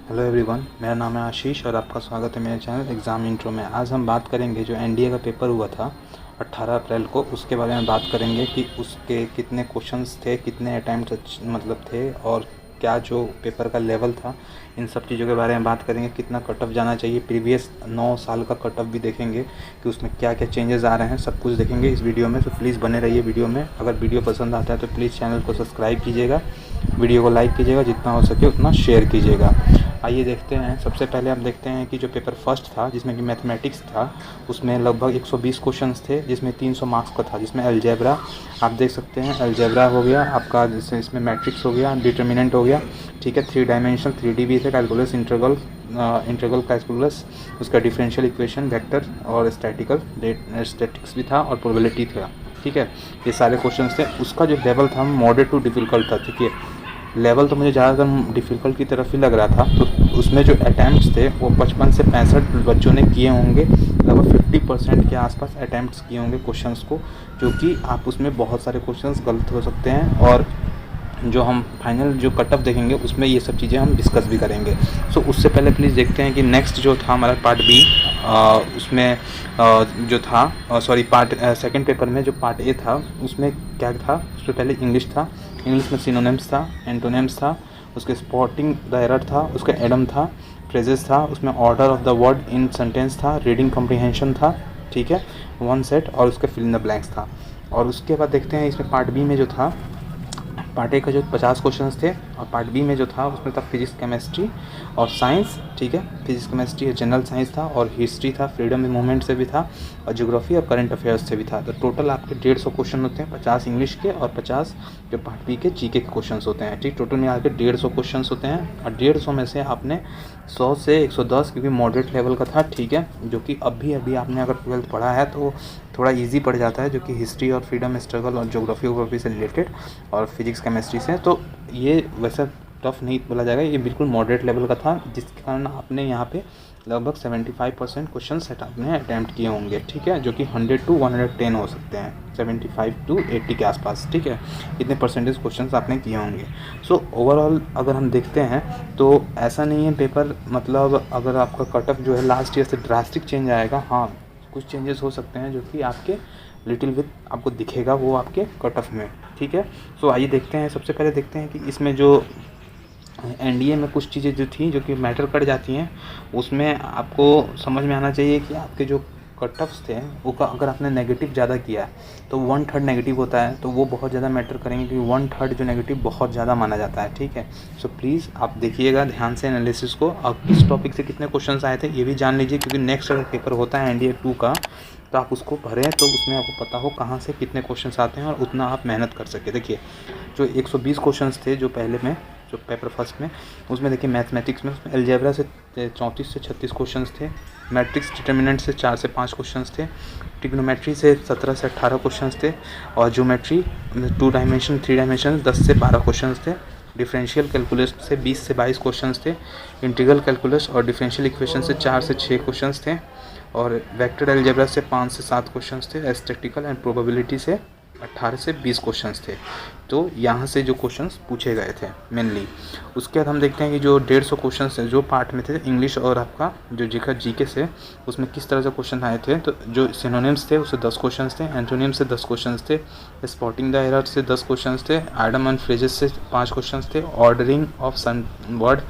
Hello everyone, मेरा नाम है आशीष और आपका स्वागत है मेरे चैनल एग्ज़ाम इंट्रो में। आज हम बात करेंगे जो एनडीए का पेपर हुआ था 18 अप्रैल को, उसके बारे में बात करेंगे कि उसके कितने क्वेश्चंस थे, कितने अटैम्प्ट मतलब थे और क्या जो पेपर का लेवल था। इन सब चीज़ों के बारे में बात करेंगे। कितना कट ऑफ जाना चाहिए, प्रीवियस 9 साल का कट ऑफ भी देखेंगे कि उसमें क्या क्या चेंजेस आ रहे हैं, सब कुछ देखेंगे इस वीडियो में। तो प्लीज़ बने रहिए वीडियो में। अगर वीडियो पसंद आता है तो प्लीज़ चैनल को सब्सक्राइब कीजिएगा, वीडियो को लाइक कीजिएगा, जितना हो सके उतना शेयर कीजिएगा। आइए देखते हैं। सबसे पहले हम देखते हैं कि जो पेपर फर्स्ट था जिसमें कि मैथमेटिक्स था, उसमें लगभग 120 क्वेश्चंस थे, जिसमें 300 मार्क्स का था। जिसमें अलजेब्रा आप देख सकते हैं, अलजेब्रा हो गया आपका, जैसे इसमें मैट्रिक्स हो गया, डिटर्मिनेंट हो गया, ठीक है। 3 डायमेंशनल 3D भी थे, कैलकुलस, इंटीग्रल कैलकुलस, उसका डिफरेंशियल इक्वेशन, वेक्टर और स्टैटिक्स भी था और प्रोबेबिलिटी था, ठीक है। ये सारे क्वेश्चंस थे। उसका जो लेवल था मॉडरेट टू डिफ़िकल्ट था, ठीक है। लेवल तो मुझे ज़्यादातर डिफ़िकल्ट की तरफ ही लग रहा था। तो उसमें जो अटैम्प्ट्स थे वो 55 से 65 बच्चों ने किए होंगे। लगभग 50% के आसपास अटैम्प्ट्स किए होंगे क्वेश्चंस को, जो कि आप उसमें बहुत सारे क्वेश्चंस गलत हो सकते हैं। और जो हम फाइनल जो कट ऑफ देखेंगे उसमें ये सब चीज़ें हम डिस्कस भी करेंगे। सो उससे पहले प्लीज़ देखते हैं कि नेक्स्ट जो था हमारा पार्ट बी, उसमें जो था सॉरी पार्ट सेकंड पेपर में जो पार्ट ए था उसमें क्या था। उससे पहले इंग्लिश था। इंग्लिश में सिनोनिम्स था, एंटोनिम्स था, उसके स्पॉटिंग द एरर था, उसका एडम था, फ्रेजेस था, उसमें order of the word in sentence था, रीडिंग कम्प्रीहेंशन था, ठीक है, वन सेट, और उसका फिल इन द ब्लैंक्स था। और उसके बाद देखते हैं इसमें पार्ट बी में जो था, पार्ट ए का जो 50 क्वेश्चंस थे और पार्ट बी में जो था उसमें था फिजिक्स, केमिस्ट्री और साइंस, ठीक है। फिजिक्स, केमिस्ट्री, जनरल साइंस था और हिस्ट्री था, फ्रीडम मूवमेंट से भी था और ज्योग्राफी और करंट अफेयर्स से भी था। तो टोटल आपके 150 क्वेश्चन होते हैं, 50 इंग्लिश के और 50 जो पार्ट बी के जीके के क्वेश्चन होते हैं, ठीक। टोटल में आके 150 क्वेश्चन होते हैं और 150 में से आपने 100 से 110, क्योंकि मॉडरेट लेवल का था, ठीक है, जो कि अभी आपने अगर 12th पढ़ा है तो थोड़ा इजी पड़ जाता है, जो कि हिस्ट्री और फ्रीडम स्ट्रगल और ज्योग्राफी से रिलेटेड और फिजिक्स, केमिस्ट्री से। तो ये वैसा टफ नहीं बोला जाएगा, ये बिल्कुल मॉडरेट लेवल का था, जिसके कारण आपने यहाँ पे लगभग 75% क्वेश्चन सेट आपने अटैम्प्ट किए होंगे, ठीक है, जो कि 100 to 110 हो सकते हैं, 75 to 80 के आसपास, ठीक है। इतने परसेंटेज क्वेश्चन आपने किए होंगे। सो ओवरऑल अगर हम देखते हैं तो ऐसा नहीं है पेपर, मतलब अगर आपका कट ऑफ जो है लास्ट ईयर से ड्रास्टिक चेंज आएगा, हाँ कुछ चेंजेस हो सकते हैं जो कि आपके लिटिल विथ आपको दिखेगा वो आपके कट ऑफ में, ठीक है। सो आइए देखते हैं। सबसे पहले देखते हैं कि इसमें जो एनडीए में कुछ चीज़ें जो थी जो कि मैटर कर जाती हैं, उसमें आपको समझ में आना चाहिए कि आपके जो कट ऑफ्स थे वो का अगर आपने नेगेटिव ज़्यादा किया तो 1/3 नेगेटिव होता है, तो वो बहुत ज़्यादा मैटर करेंगे, क्योंकि 1/3 जो नेगेटिव बहुत ज़्यादा माना जाता है, ठीक है। सो प्लीज़ आप देखिएगा ध्यान से एनालिसिस को। अब किस टॉपिक से कितने क्वेश्चन आए थे ये भी जान लीजिए, क्योंकि नेक्स्ट अगर पेपर होता है एनडीए 2 का तो आप उसको भरें तो उसमें आपको पता हो कहाँ से कितने क्वेश्चंस आते हैं और उतना आप मेहनत कर सके। देखिए जो 120 क्वेश्चंस थे जो पहले में जो पेपर फर्स्ट में, उसमें देखिए मैथमेटिक्स में उसमें अलजेब्रा से 34 से 36 क्वेश्चंस थे, मैट्रिक्स डिटर्मिनेंट से 4 से 5 क्वेश्चंस थे, ट्रिग्नोमेट्री से 17 से 18 क्वेश्चंस थे और ज्योमेट्री 2 डायमेंशन 3 डायमेंशन 10 से 12 क्वेश्चंस थे, डिफरेंशियल कैलकुलस से 20 से 22 क्वेश्चंस थे, इंटीग्रल कैलकुलस और डिफरेंशियल इक्वेशन से 4 से 6 क्वेश्चंस थे और वेक्टर अलजेब्रा से 5 से 7 क्वेश्चंस थे, स्टैटिस्टिकल एंड प्रोबेबिलिटी से 18 से 20 क्वेश्चंस थे। तो यहाँ से जो क्वेश्चंस पूछे गए थे मेनली। उसके बाद हम देखते हैं कि जो 150 क्वेश्चंस जो पार्ट में थे इंग्लिश और आपका जो जीके से, उसमें किस तरह से क्वेश्चन आए थे। तो जो सिनोनिम्स थे उससे 10 क्वेश्चंस थे, एंटोनिम्स से 10 क्वेश्चंस थे, स्पॉटिंग द एरर से 10 क्वेश्चंस थे, आइडम एंड फ्रेजेस से 5 क्वेश्चंस थे, ordering of word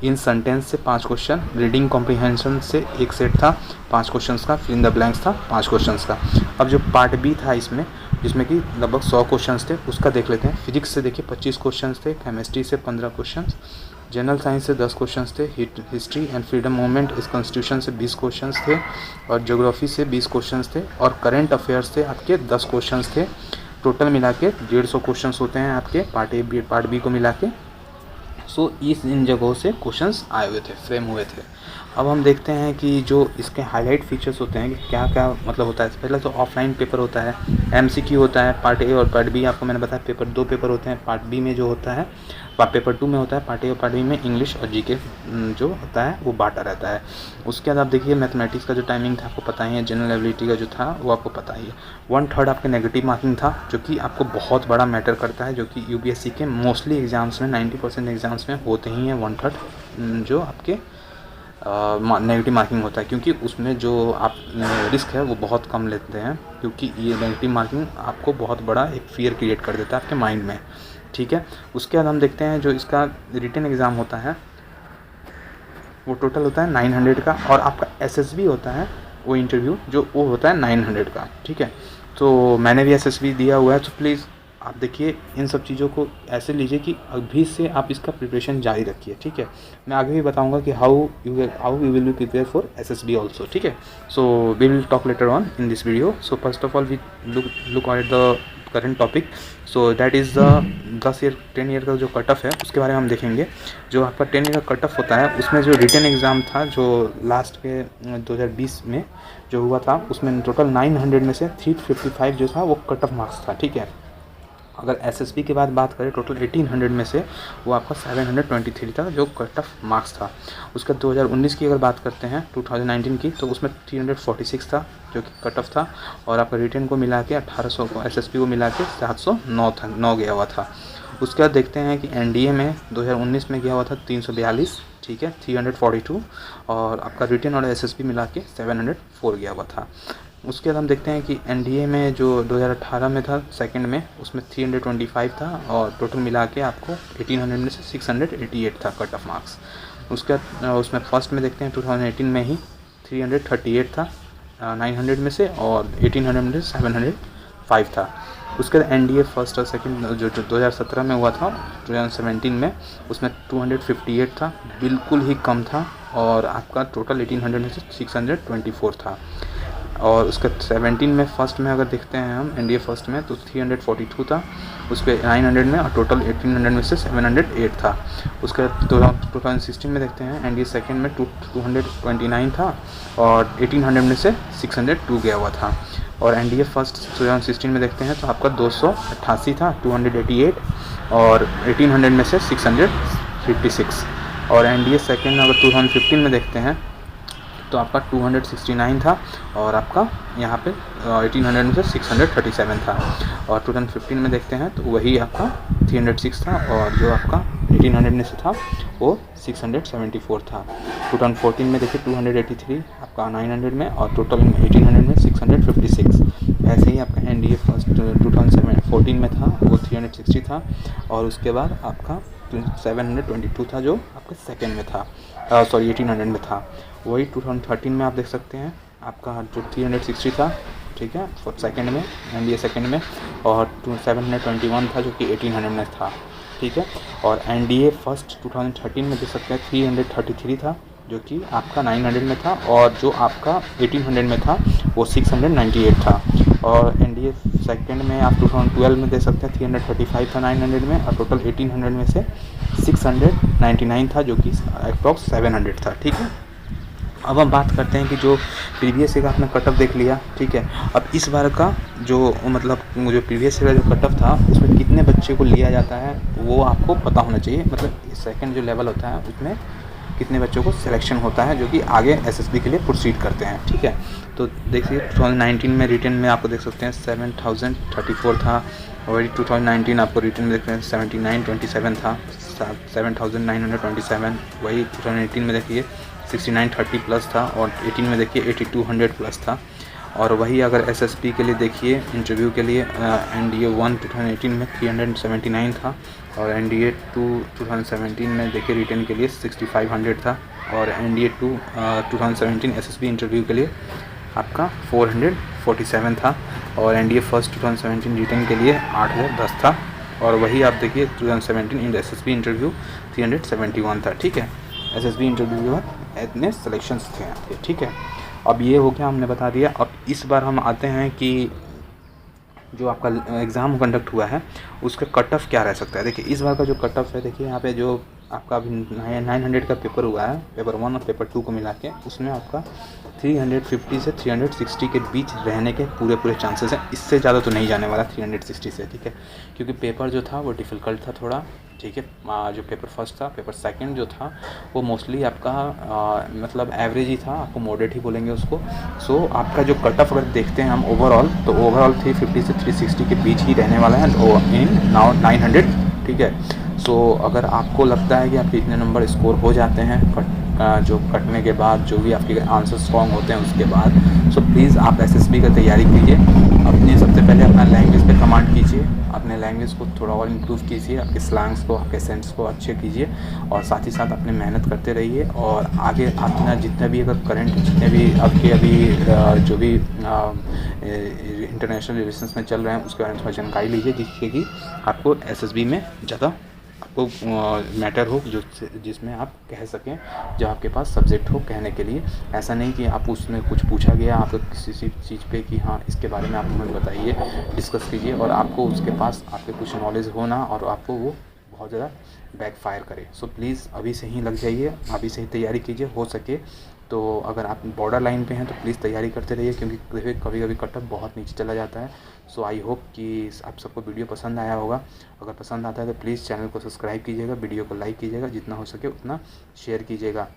in sentence से 5 क्वेश्चन, रीडिंग कॉम्प्रीहेंशन से एक सेट था 5 क्वेश्चंस का, फिल इन द ब्लैंक्स था 5 क्वेश्चंस का। अब जो पार्ट बी था इसमें, जिसमें कि लगभग 100 क्वेश्चंस थे, उसका देख लेते हैं। फिजिक्स से देखिए 25 क्वेश्चंस थे, केमिस्ट्री से 15 क्वेश्चंस, जनरल साइंस से 10 क्वेश्चंस थे, हिस्ट्री एंड फ्रीडम मूवमेंट इस कॉन्स्टिट्यूशन से 20 क्वेश्चंस थे और ज्योग्राफी से 20 क्वेश्चंस थे और करंट अफेयर्स से आपके 10 क्वेश्चंस थे। टोटल मिला के 150 क्वेश्चंस होते हैं आपके पार्ट बी को मिला के। सो इन जगहों से क्वेश्चंस आए हुए थे, फ्रेम हुए थे। अब हम देखते हैं कि जो इसके हाईलाइट फीचर्स होते हैं कि क्या क्या मतलब होता है। पहले तो ऑफलाइन पेपर होता है, एमसीक्यू होता है, पार्ट ए और पार्ट बी आपको मैंने बताया पेपर 2 पेपर होते हैं। पार्ट बी में जो होता है पेपर 2 में होता है, पार्ट ए और पार्ट बी में इंग्लिश और जीके जो होता है वो बांटा रहता है। उसके बाद आप देखिए मैथमेटिक्स का जो टाइमिंग था आपको पता ही है, जनरल एबिलिटी का जो था वो आपको पता ही है। 1/3 आपके नेगेटिव मार्किंग था, जो कि आपको बहुत बड़ा मैटर करता है, जो कि यूपीएससी के मोस्टली एग्जाम्स में 90% एग्जाम्स में होते ही हैं 1/3 जो आपके नेगेटिव मार्किंग होता है, क्योंकि उसमें जो आप रिस्क है वो बहुत कम लेते हैं, क्योंकि ये नेगेटिव मार्किंग आपको बहुत बड़ा एक फियर क्रिएट कर देता है आपके माइंड में, ठीक है। उसके बाद हम देखते हैं जो इसका रिटन एग्ज़ाम होता है वो टोटल होता है 900 का, और आपका एसएसबी होता है वो इंटरव्यू जो वो होता है 900 का, ठीक है। तो मैंने भी एसएसबी दिया हुआ है, तो प्लीज़ आप देखिए इन सब चीज़ों को ऐसे लीजिए कि अभी से आप इसका प्रिपरेशन जारी रखिए, ठीक है। मैं आगे भी बताऊंगा कि how you will be prepare for SSB also, ठीक है। So we will talk later on in this video. So first of all we look at the current topic. So that is the 10 year का जो cut off है उसके बारे में हम देखेंगे। जो आपका 10 ईयर का कट ऑफ होता है उसमें जो रिटन एग्ज़ाम था जो लास्ट के 2020 में जो हुआ था, उसमें टोटल 900 में से 355 जो था वो कट ऑफ मार्क्स था, ठीक है। अगर एसएसबी के बाद बात करें टोटल 1800 में से वो आपका 723 था जो कट ऑफ मार्क्स था। उसका 2019 की अगर बात करते हैं 2019 की, तो उसमें 346 था जो कि कट ऑफ था, और आपका रिटन को मिला के 1800 को एसएसबी को मिला के 709 था, 9 गया हुआ था। उसके बाद देखते हैं कि एनडीए में 2019 में गया हुआ था 342, ठीक है, 342, और आपका रिटन और एसएसबी मिला के 704 गया हुआ था। उसके बाद हम देखते हैं कि एनडीए में जो 2018 में था सेकंड में, उसमें 325 था, और टोटल मिला के आपको 1800 में से 688 था कट ऑफ मार्क्स। उसके बाद उसमें फर्स्ट में देखते हैं 2018 में ही 338 था 900 में से, और 1800 में से 705 था। उसके बाद एनडीए फर्स्ट और सेकंड जो 2017 में हुआ था 2017 में, उसमें 258 था, बिल्कुल ही कम था, और आपका टोटल 1800 में से 624 था। और उसके 17 में फर्स्ट में अगर देखते हैं हम एनडीए फर्स्ट में तो 342 था, उसके 900 में, और टोटल 1800 में से 708 था। उसके 2016 में देखते हैं एनडीए सेकंड में 229 था, और 1800 में से 602 गया हुआ था। और एनडीए फर्स्ट 2016 में देखते हैं तो आपका 288 था 288, और 1800 में से 656। और एनडीए सेकंड अगर 2015 में देखते हैं तो आपका 269 था, और आपका यहाँ पे 1800 में से 637 था। और 2015 में देखते हैं तो वही आपका 306 था, और जो आपका 1800 में से था वो 674 था। 2014 में देखिए 283 आपका 900 में, और टोटल 1800 में 656। ऐसे ही आपका एनडीए फर्स्ट 2014 में था वो 360 था, और उसके बाद आपका 722 था जो आपके सेकेंड में था, 1800 में था। वही 2013 में आप देख सकते हैं आपका जो 360 था, ठीक है, फॉर सेकेंड में एनडीए सेकेंड में, और 721 था जो कि 1800 में था, ठीक है। और एनडीए फर्स्ट 2013 में देख सकते हैं 333 था जो कि आपका 900 में था, और जो आपका 1800 में था वो 698 था। और एनडीए सेकेंड में आप 2012 में देख सकते हैं 335 था 900 में, और टोटल 1800 में से 699 था जो कि अप्रॉक्स 700 था, ठीक है। अब हम बात करते हैं कि जो प्रीवियस ईयर का आपने कट ऑफ देख लिया, ठीक है। अब इस बार का जो मतलब जो प्रीवियस ईयर का जो कट ऑफ था उसमें कितने बच्चे को लिया जाता है वो आपको पता होना चाहिए, मतलब सेकंड जो लेवल होता है उसमें कितने बच्चों को सिलेक्शन होता है जो कि आगे एसएसबी के लिए प्रोसीड करते हैं, ठीक है। तो देखिए 2019 में रिटन में आपको देख सकते हैं 7034 था, और 2019 आपको रिटन में देखते हैं 7927 था, 7927। वही 2018 में देखिए 6930 प्लस था, और 18 में देखिए 8200 प्लस था। और वही अगर एसएसबी के लिए देखिए इंटरव्यू के लिए एनडीए 1 2018 में 379 था, और एनडीए 2 2017 में देखिए रिटन के लिए 6500 था, और एनडीए 2 2017 एसएसबी इंटरव्यू के लिए आपका 447 था, और एनडीए फर्स्ट 2017 रिटन के लिए 8010 था। और वही आप देखिए 2017 एसएसबी इंटरव्यू 371 था, ठीक है। एसएसबी इंटरव्यू के बाद इतने सिलेक्शंस थे आपके, ठीक है। अब ये हो गया, हमने बता दिया। अब इस बार हम आते हैं कि जो आपका एग्ज़ाम कंडक्ट हुआ है उसका कट ऑफ क्या रह सकता है। देखिए इस बार का जो कट ऑफ है, देखिए यहाँ पे जो आपका अभी 900 का पेपर हुआ है, पेपर 1 और पेपर 2 को मिला के, उसमें आपका 350 से 360 के बीच रहने के पूरे चांसेस हैं। इससे ज़्यादा तो नहीं जाने वाला 360 से, ठीक है, क्योंकि पेपर जो था वो डिफ़िकल्ट था थोड़ा, ठीक है। जो पेपर फर्स्ट था, पेपर सेकंड जो था वो मोस्टली आपका मतलब एवरेज ही था, आपको मॉडरेट ही बोलेंगे उसको। सो आपका जो कट ऑफ अगर देखते हैं हम ओवरऑल, तो ओवरऑल 350 से 360 के बीच ही रहने वाला है इन नाउ 900, ठीक है। सो अगर आपको लगता है कि आपके इतने नंबर स्कोर हो जाते हैं जो कटने के बाद, जो भी आपके आंसर स्ट्रॉन्ग होते हैं उसके बाद, सो प्लीज़ आप एसएसबी का तैयारी कीजिए। अपने सबसे पहले अपना लैंग्वेज पे कमांड कीजिए, अपने लैंग्वेज को थोड़ा और इम्प्रूव कीजिए, आपके स्लैंग्स को, आपके सेंस को अच्छे कीजिए, और साथ ही साथ अपने मेहनत करते रहिए। और आगे अपना जितना भी अगर करंट जितने भी आपके अभी जो भी इंटरनेशनल रिलेशंस में चल रहे हैं उसके बारे में थोड़ा जानकारी लीजिए, जिससे कि आपको एसएसबी में ज़्यादा आपको मैटर हो, जो जिसमें आप कह सकें, जब आपके पास सब्जेक्ट हो कहने के लिए। ऐसा नहीं कि आप उसमें कुछ पूछा गया आपको किसी चीज़ पे कि हाँ इसके बारे में आप हमें बताइए, डिस्कस कीजिए, और आपको उसके पास आपके कुछ नॉलेज होना और आपको वो बहुत ज़्यादा बैकफायर करे। सो प्लीज़ अभी से ही लग जाइए, अभी से ही तैयारी कीजिए। हो सके तो अगर आप बॉर्डर लाइन पे हैं तो प्लीज़ तैयारी करते रहिए, क्योंकि कभी कभी कट ऑफ बहुत नीचे चला जाता है। सो आई होप कि आप सबको वीडियो पसंद आया होगा। अगर पसंद आता है तो प्लीज़ चैनल को सब्सक्राइब कीजिएगा, वीडियो को लाइक कीजिएगा, जितना हो सके उतना शेयर कीजिएगा।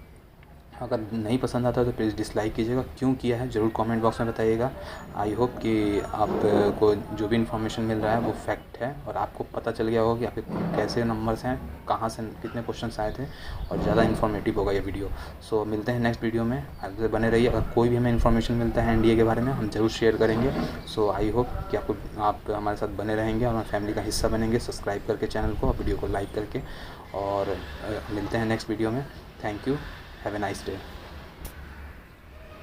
अगर नहीं पसंद आता तो प्लीज़ डिसलाइक कीजिएगा, क्यों किया है ज़रूर कमेंट बॉक्स में बताइएगा। आई होप कि आपको जो भी इन्फॉर्मेशन मिल रहा है वो फैक्ट है, और आपको पता चल गया होगा कि आपके कैसे नंबर्स हैं, कहाँ से कितने क्वेश्चन आए थे, और ज़्यादा इन्फॉर्मेटिव होगा ये वीडियो। सो मिलते हैं नेक्स्ट वीडियो में, आगे बने रहिए। अगर कोई भी हमें इन्फॉर्मेशन मिलता है एनडीए के बारे में हम ज़रूर शेयर करेंगे। सो आई होप कि आप हमारे साथ बने रहेंगे और हमारी फैमिली का हिस्सा बनेंगे, सब्सक्राइब करके चैनल को और वीडियो को लाइक करके। और मिलते हैं नेक्स्ट वीडियो में। Thank you, have a nice day.